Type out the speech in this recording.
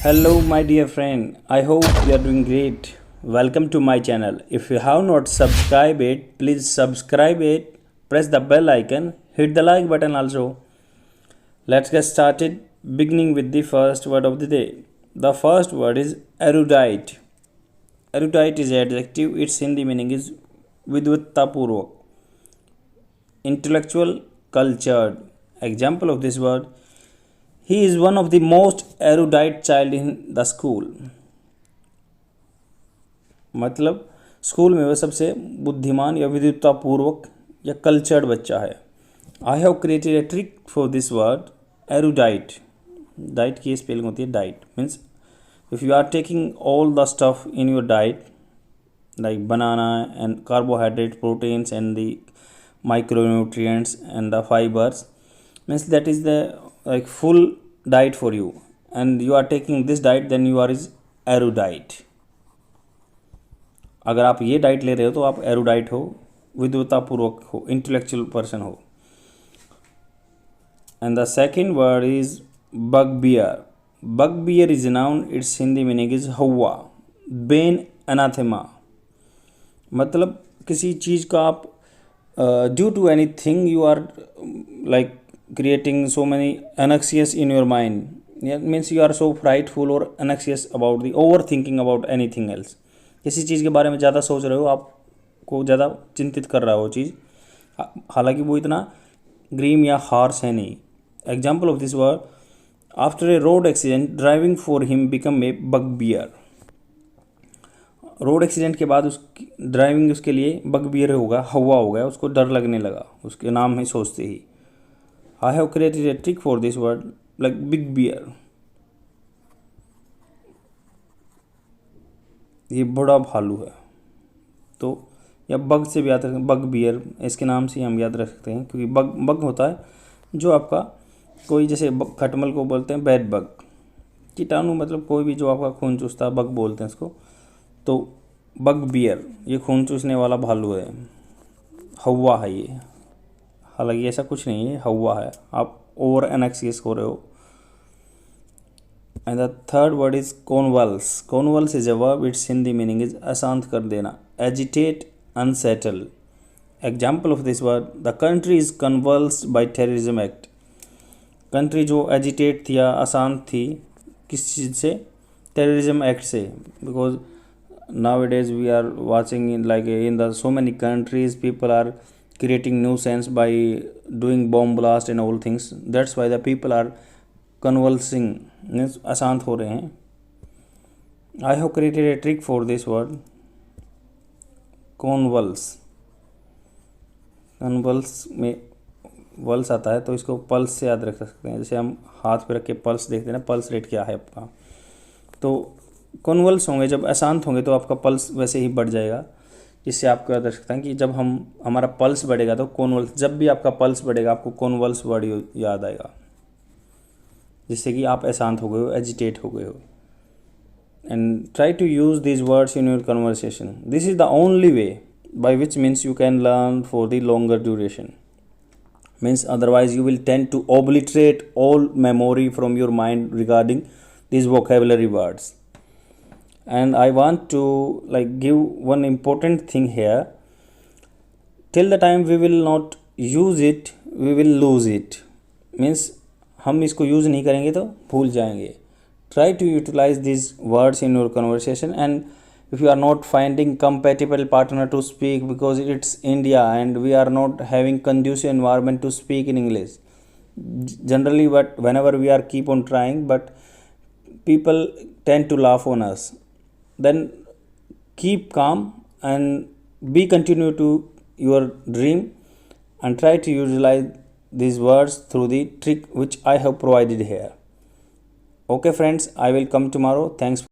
Hello, my dear friend. I hope you are doing great. Welcome to my channel. If you have not subscribed it, please subscribe it. Press the bell icon. Hit the like button also. Let's get started. Beginning with the first word of the day. The first word is erudite. Erudite is adjective. Its Hindi meaning is vidvittapurvak, intellectual, cultured. Example of this word: he is one of the most erudite child in the school. मतलब school में वह सबसे बुद्धिमान या विद्वत्तापूर्वक या cultured बच्चा है. I have created a trick for this word erudite. Diet की स्पेलिंग होती है diet. Means if you are taking all the stuff in your diet like banana and carbohydrate, proteins and the micronutrients and the fibers, means that is the like full diet for you, and you are taking this diet, then you are is erudite. अगर आप ये diet ले रहे हो तो आप erudite हो, विद्वत्तापूर्वक हो, इंटेलेक्चुअल पर्सन हो. And the second word is bugbear. Bugbear is noun. It's Hindi meaning is हवा, बेन, अनाथेमा. मतलब किसी चीज़ का आप due to anything you are like creating so many anxious in your mind. Means you are so frightful और anxious about the over thinking about anything else. किसी चीज़ के बारे में ज़्यादा सोच रहे हो, आपको ज़्यादा चिंतित कर रहा हो चीज़, हालांकि वो इतना ग्रीम या हार्श है नहीं. Example of this word: after a road accident driving for him become a bugbear. Road accident के बाद उसकी ड्राइविंग उसके लिए बगबियर होगा, हवा हो गया, उसको डर लगने लगा उसके नाम ही सोचते ही. I have created a trick for this word like big bear. ये बड़ा भालू है. तो या बग से भी याद रखें, बग बियर इसके नाम से हम याद रख सकते हैं, क्योंकि बग बग होता है जो आपका कोई, जैसे खटमल को बोलते हैं बेड बग, कीटाणु, मतलब कोई भी जो आपका खून चूसता है, बग बोलते हैं इसको. तो बग बियर ये खून चूसने वाला भालू है, हवा है ये. हालांकि ऐसा कुछ नहीं है, हवा है. आप ओवर एनक्सियस हो रहे हो. And the third word is convulse. Convulse is a verb. It's Hindi meaning is अशांत कर देना, agitate, unsettle. Example of this word: the country is convulsed by terrorism act. Country जो एजिटेट थी या अशांत थी, किस चीज़ से? टेररिज्म एक्ट से. Because nowadays we are watching in the so many countries people are creating nuisance by doing bomb blast and all things. That's why the people are convulsing, means अशांत हो रहे हैं. I have created a trick for this word convulse. convulse में वल्स आता है, तो इसको pulse से याद रख सकते हैं. जैसे हम हाथ पे रख के पल्स देखते हैं ना, पल्स रेट क्या है आपका. तो कॉन्वल्स होंगे, जब अशांत होंगे तो आपका पल्स वैसे ही बढ़ जाएगा. जिससे आपको याद रख सकते हैं कि जब हमारा पल्स बढ़ेगा तो कॉन्वल्स, जब भी आपका पल्स बढ़ेगा आपको कॉन्वल्स वर्ड याद आएगा, जिससे कि आप अशांत हो गए हो, एजिटेट हो गए हो. And try to use this words in your conversation. This is the only way by which means you can learn for the longer duration. Means otherwise you will tend to obliterate all memory from your mind regarding these vocabulary words. And I want to give one important thing here: till the time we will not use it we will lose it. Means हम इसको use नहीं करेंगे तो भूल जाएंगे. Try to utilize these words in your conversation, and if you are not finding compatible partner to speak, because it's India and we are not having conducive environment to speak in English generally, but whenever we are keep on trying, but people tend to laugh on us, then keep calm and be continue to your dream, and try to utilize these words through the trick which I have provided here. Okay friends, I will come tomorrow. Thanks.